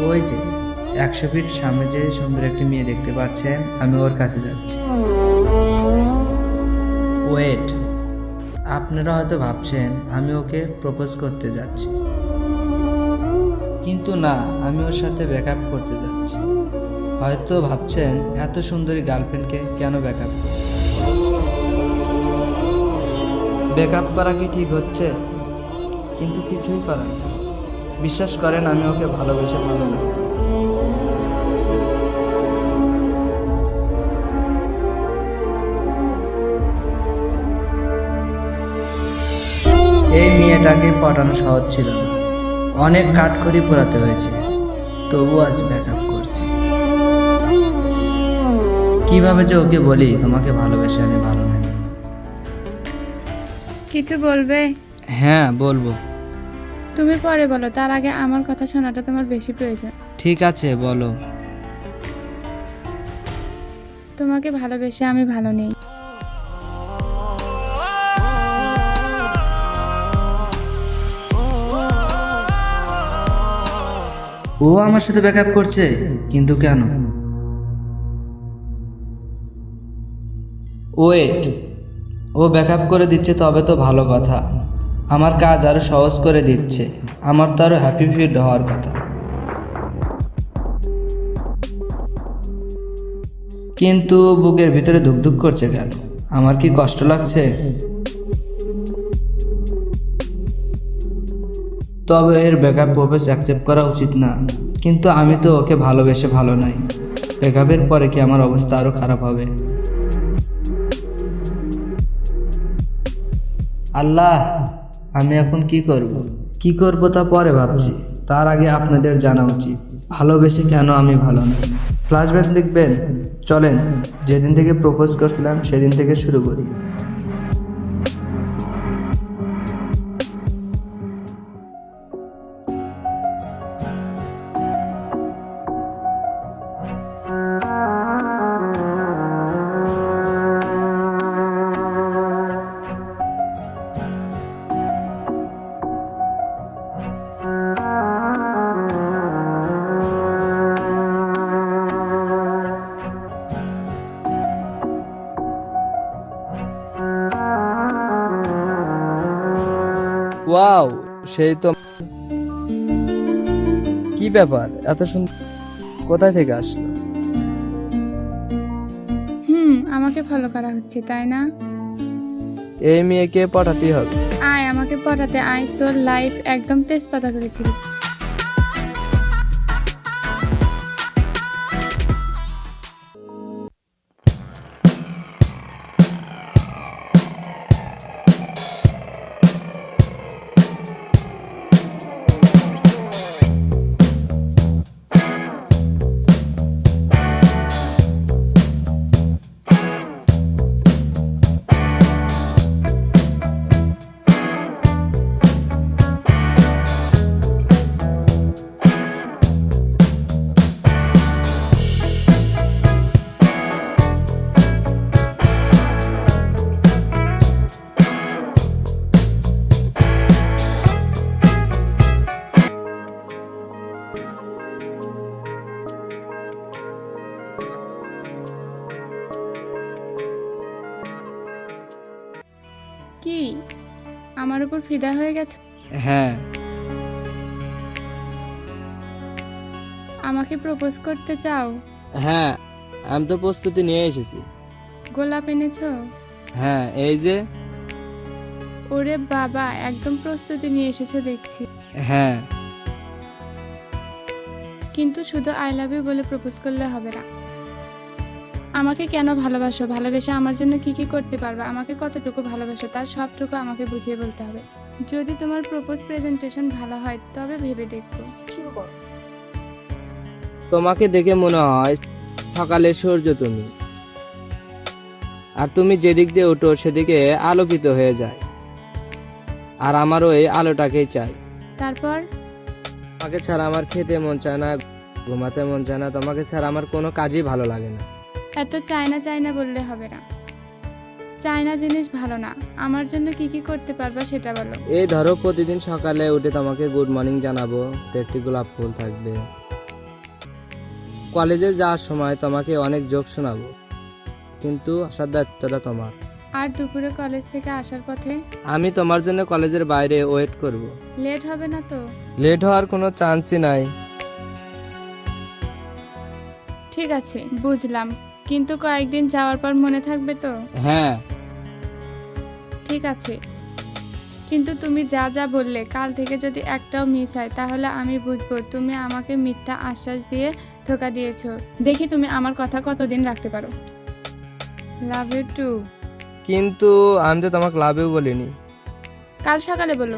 ওই যে 100 ফিট সামনে যে সুন্দর একটি মেয়ে দেখতে পাচ্ছেন, আমি ওর কাছে যাচ্ছি। ওয়েট, আপনারা হয়তো ভাবছেন আমি ওকে প্রপোজ করতে যাচ্ছি, কিন্তু না, আমি ওর সাথে ব্রেকআপ করতে যাচ্ছি। হয়তো ভাবছেন এত সুন্দরী গার্লফ্রেন্ডকে কেন ব্রেকআপ করছি। ব্রেকআপ করা কি ঠিক হচ্ছে? কিন্তু কিছুই করার নেই। বিশ্বাস করেন, আমি ওকে ভালোবেসে ভালো নাই। এই মেয়েটাকে পটানো সহজ ছিল না, অনেক কাঠখড়ি পোড়াতে হয়েছে, তবু আজ ব্যাকআপ করছি। কিভাবে যে ওকে বলি তোমাকে ভালোবেসে আমি ভালো নাই। কিছু বলবে? হ্যাঁ বলবো। তুমি পরে বলো, তার আগে আমার কথা শোনাটা তোমার বেশি প্রয়োজন। ঠিক আছে বলো। তোমাকে ভালোবেসে আমি ভালো নেই। ও আমার সাথে ব্যাকআপ করছে, কিন্তু কেন? ওয়েট, ও ব্যাকআপ করে দিচ্ছে তবে তো ভালো কথা। আমার কাজ আরো সহজ করে দিচ্ছে, আমার তো আরো হ্যাপি ফিল হওয়ার কথা। কিন্তু বুকের ভিতরে ধুকধুক করছে কেন? আমার কি কষ্ট লাগছে? তবে এর ব্যাকআপ প্রপোজ অ্যাকসেপ্ট করা উচিত না, কিন্তু আমি তো ওকে ভালোবেসে ভালো নাই। ব্যাকআপের পরে কি আমার অবস্থা আরো খারাপ হবে? আল্লাহ, আমি এখন কি করব তা পরে ভাবছি। তার আগে আপনাদের জানা উচিত ভালোবেসে কেন আমি ভালো নাই। ফ্ল্যাশব্যাক দেখবেন? চলেন, যেদিন থেকে প্রপোজ করছিলাম সেদিন থেকে শুরু করি। ওয়াও, সেই তো। কি ব্যাপার, এত সুন্দর কোথায় থেকে আসলো? আমাকে ফলো করা হচ্ছে, তাই না? এই মেয়েকে পটাতেই হবে। আয় আমাকে পটাতে আয়, তোর লাইফ একদম তেজপাতা করেছিল। কি আমার উপর ফিদা হয়ে গেছে? হ্যাঁ। আমাকে প্রপোজ করতে চাও? হ্যাঁ, আমি তো প্রস্তুতি নিয়ে এসেছি। গোলাপ এনেছো? হ্যাঁ, এই যে। ওরে বাবা, একদম প্রস্তুতি নিয়ে এসেছো দেখছি। হ্যাঁ। কিন্তু শুধু আই লাভ ইউ বলে প্রপোজ করলে হবে না। আমাকে কেন ভালোবাসো, ভালোবেসে আমার জন্য কি কি করতে পারবে, আমাকে কতটুকু ভালোবাসো তার সবটুকু আমাকে বুঝিয়ে বলতে হবে। যদি তোমার প্রপোজ প্রেজেন্টেশন ভালো হয় তবে ভেবে দেখবো। শুরু করো। তোমাকে দেখে মনে হয় সকালে সূর্য তুমি, আর তুমি যেদিক দিয়ে ওঠো সেদিকে আলোকিত হয়ে যায়, আর আমার ওই আলোটাকেই চাই। তারপর তোমাকে ছাড়া আমার খেতে মন চায় না, ঘুমাতে মন চায় না, তোমাকে ছাড়া আমার কোনো কাজই ভালো লাগে না। এত চায়না বললে হবে না। চায়না জিনিস ভালো না। আমার জন্য কি কি করতে পারবা সেটা বলো। এই ধরো, প্রতিদিন সকালে উঠে তোমাকে গুড মর্নিং জানাবো, 3টি গোলাপ ফুল থাকবে। কলেজে যাওয়ার সময় তোমাকে অনেক জোক শোনাবো, কিন্তু আসার দায়িত্বটা তোমার। আর দুপুরে কলেজ থেকে আসার পথে আমি তোমার জন্য কলেজের বাইরে ওয়েট করব। লেট হবে না তো? লেট হওয়ার কোনো চান্সই নাই। ঠিক আছে, বুঝলাম, কিন্তু কয়েকদিন যাওয়ার পর মনে থাকবে তো? হ্যাঁ। ঠিক আছে, কিন্তু তুমি যা যা বললে কাল থেকে যদি একটাও মিস হয় তাহলে আমি বুঝবো তুমি আমাকে মিথ্যা আশ্বাস দিয়ে ধোকা দিয়েছো। দেখি তুমি আমার কথা কতদিন রাখতে পারো। Love you too. কিন্তু আমি তো তোমাকে লাভেও বলিনি। কাল সকালে বলো।